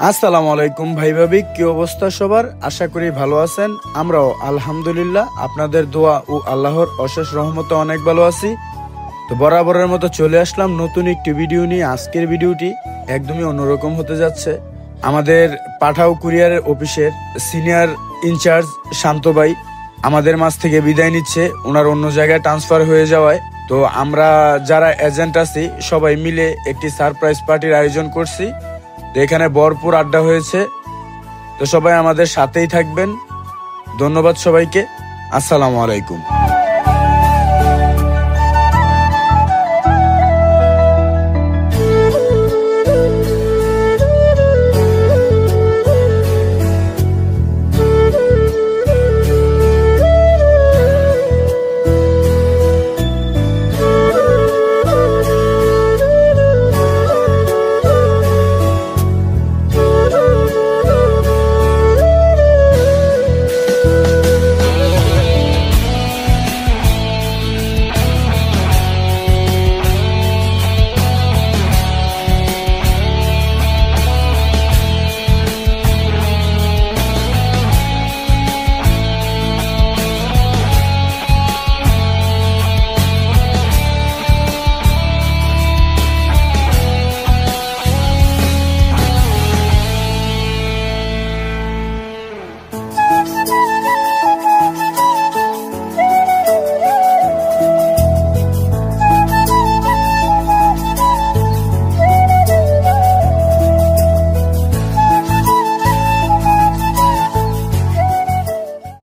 আসসালামু আলাইকুম ভাই ভাবি, কি অবস্থা সবার? আশা করি ভালো আছেন। আমরাও আলহামদুলিল্লাহ আপনাদের দোয়া ও আল্লাহর অশেষ রহমতে অনেক ভালো আছি। তো বরাবরের মতো চলে আসলাম নতুন একটি ভিডিও নিয়ে। আজকের ভিডিওটি একদমই অন্যরকম হতে যাচ্ছে। আমাদের পাঠাও কুরিয়ারের অফিসের সিনিয়র ইনচার্জ শান্ত ভাই আমাদের মাঝ থেকে বিদায় নিচ্ছে, ওনার অন্য জায়গায় ট্রান্সফার হয়ে যাওয়ায়। তো আমরা যারা এজেন্ট আছি সবাই মিলে একটি সারপ্রাইজ পার্টির আয়োজন করছি। তো এখানে ভরপুর আড্ডা হয়েছে। তো সবাই আমাদের সাথেই থাকবেন। ধন্যবাদ সবাইকে। আসসালামু আলাইকুম।